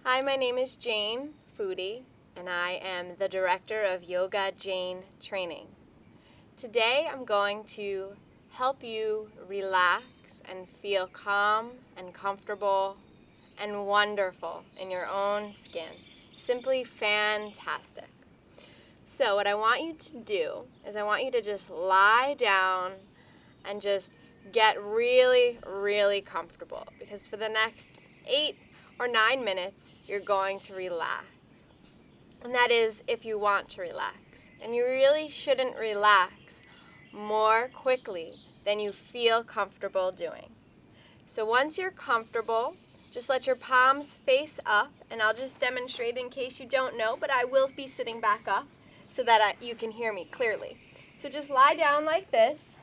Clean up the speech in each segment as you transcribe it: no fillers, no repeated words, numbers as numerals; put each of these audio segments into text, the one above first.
Hi, my name is Jane Foody, and I am the Director of Yoga Jane Training. Today I'm going to help you relax and feel calm and comfortable and wonderful in your own skin. Simply fantastic. So what I want you to do is I want you to just lie down and just get really, really comfortable, because for the next 8 or 9 minutes, you're going to relax. And that is if you want to relax. And you really shouldn't relax more quickly than you feel comfortable doing. So once you're comfortable, just let your palms face up, and I'll just demonstrate in case you don't know, but I will be sitting back up so that you can hear me clearly. So just lie down like this.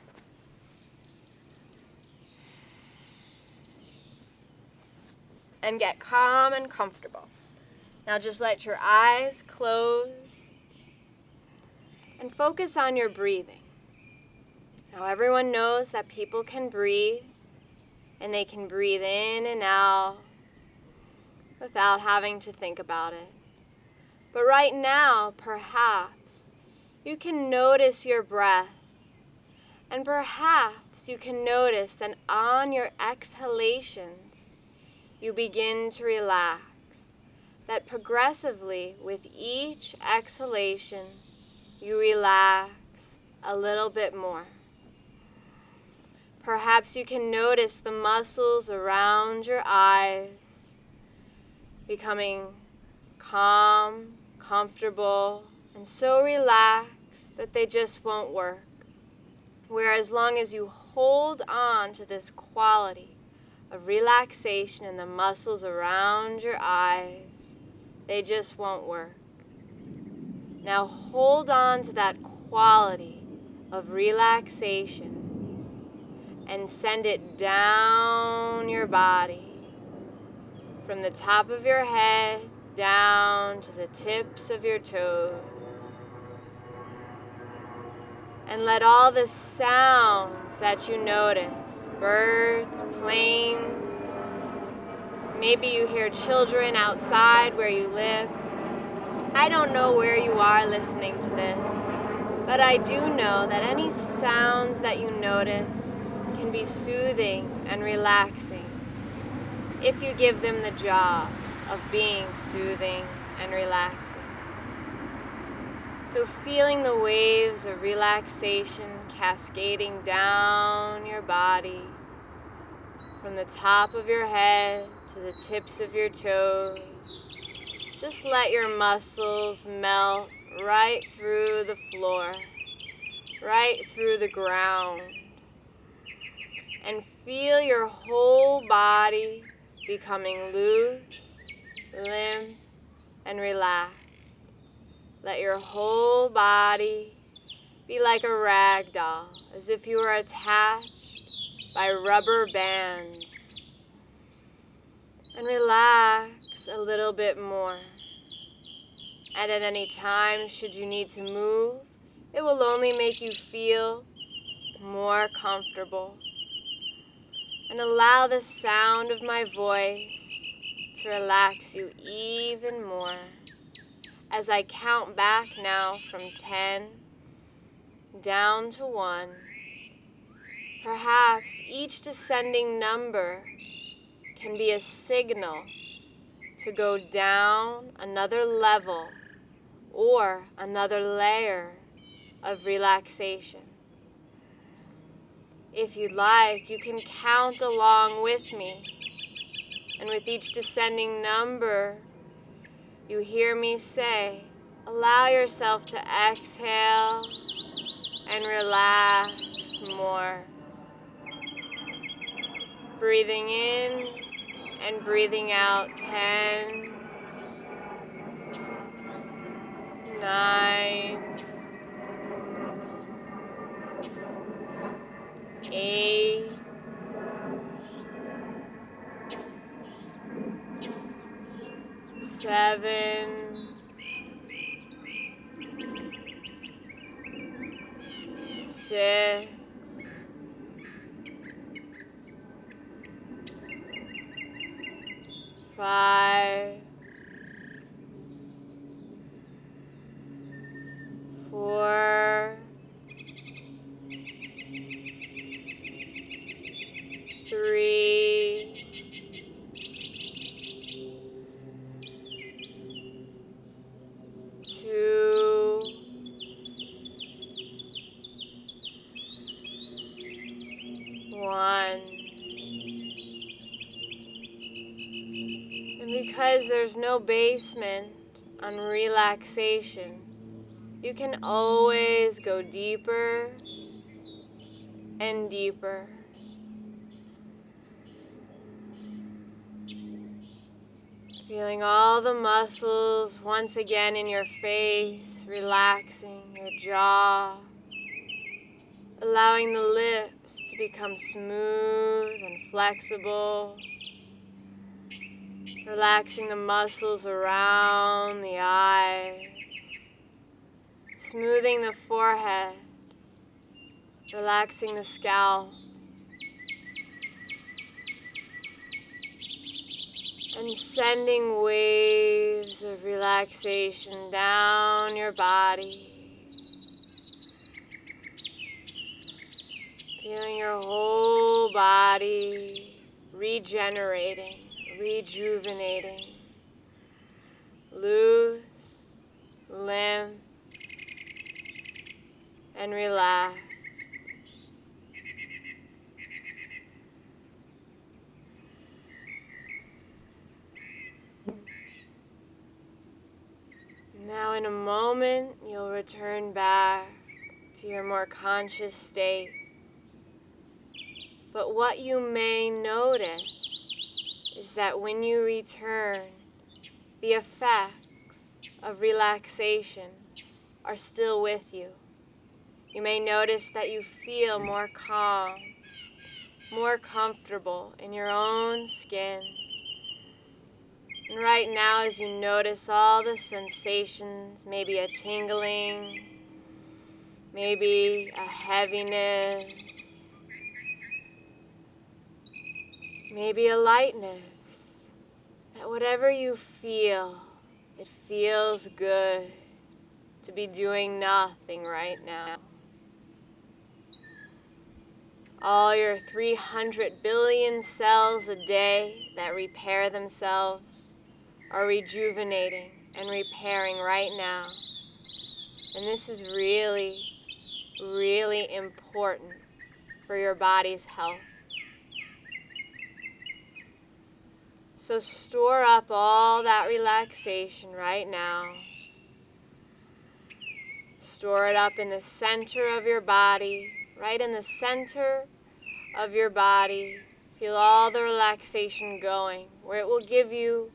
And get calm and comfortable. Now just let your eyes close and focus on your breathing. Now everyone knows that people can breathe, and they can breathe in and out without having to think about it. But right now, perhaps you can notice your breath, and perhaps you can notice that on your exhalations, you begin to relax. That progressively, with each exhalation, you relax a little bit more. Perhaps you can notice the muscles around your eyes becoming calm, comfortable, and so relaxed that they just won't work. Where as long as you hold on to this quality of relaxation in the muscles around your eyes, they just won't work. Now hold on to that quality of relaxation and send it down your body, from the top of your head down to the tips of your toes. And let all the sounds that you notice, birds, planes, maybe you hear children outside where you live. I don't know where you are listening to this, but I do know that any sounds that you notice can be soothing and relaxing if you give them the job of being soothing and relaxing. So feeling the waves of relaxation cascading down your body, from the top of your head to the tips of your toes. Just let your muscles melt right through the floor, right through the ground. And feel your whole body becoming loose, limp, and relaxed. Let your whole body be like a rag doll, as if you were attached by rubber bands. And relax a little bit more. And at any time, should you need to move, it will only make you feel more comfortable. And allow the sound of my voice to relax you even more as I count back now from 10 down to 1. Perhaps each descending number can be a signal to go down another level or another layer of relaxation. If you'd like, you can count along with me, and with each descending number, you hear me say, allow yourself to exhale and relax more. Breathing in and breathing out. 10, 9, 8, 7, 6, 5, 1. And because there's no basement on relaxation, you can always go deeper and deeper. Feeling all the muscles once again in your face, relaxing your jaw, allowing the lips to become smooth and flexible, relaxing the muscles around the eyes, smoothing the forehead, relaxing the scalp, and sending waves of relaxation down your body. Feeling your whole body regenerating, rejuvenating, loose, limp, and relaxed. Now in a moment, you'll return back to your more conscious state. But what you may notice is that when you return, the effects of relaxation are still with you. You may notice that you feel more calm, more comfortable in your own skin. And right now, as you notice all the sensations, maybe a tingling, maybe a heaviness, maybe a lightness, that whatever you feel, it feels good to be doing nothing right now. All your 300 billion cells a day that repair themselves are rejuvenating and repairing right now. And this is really, really important for your body's health. So store up all that relaxation right now. Store it up in the center of your body, right in the center of your body. Feel all the relaxation going, where it will give you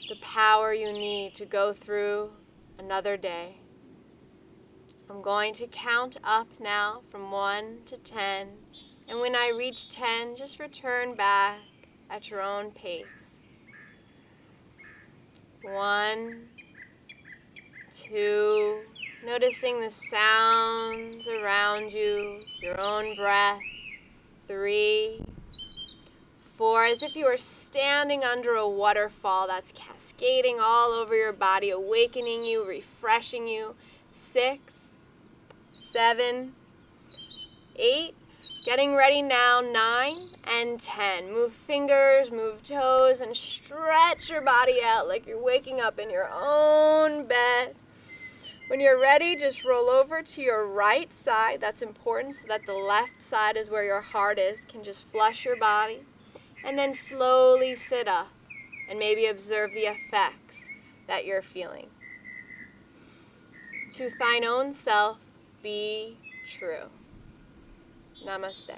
the power you need to go through another day. I'm going to count up now from 1 to 10, and when I reach 10, just return back at your own pace. 1, 2, noticing the sounds around you, your own breath. 3, 4, as if you were standing under a waterfall that's cascading all over your body, awakening you, refreshing you. 6, 7, 8, getting ready now. 9 and 10. Move fingers, move toes, and stretch your body out like you're waking up in your own bed. When you're ready, just roll over to your right side. That's important so that the left side is where your heart is. Can just flush your body. And then slowly sit up and maybe observe the effects that you're feeling. To thine own self be true. Namaste.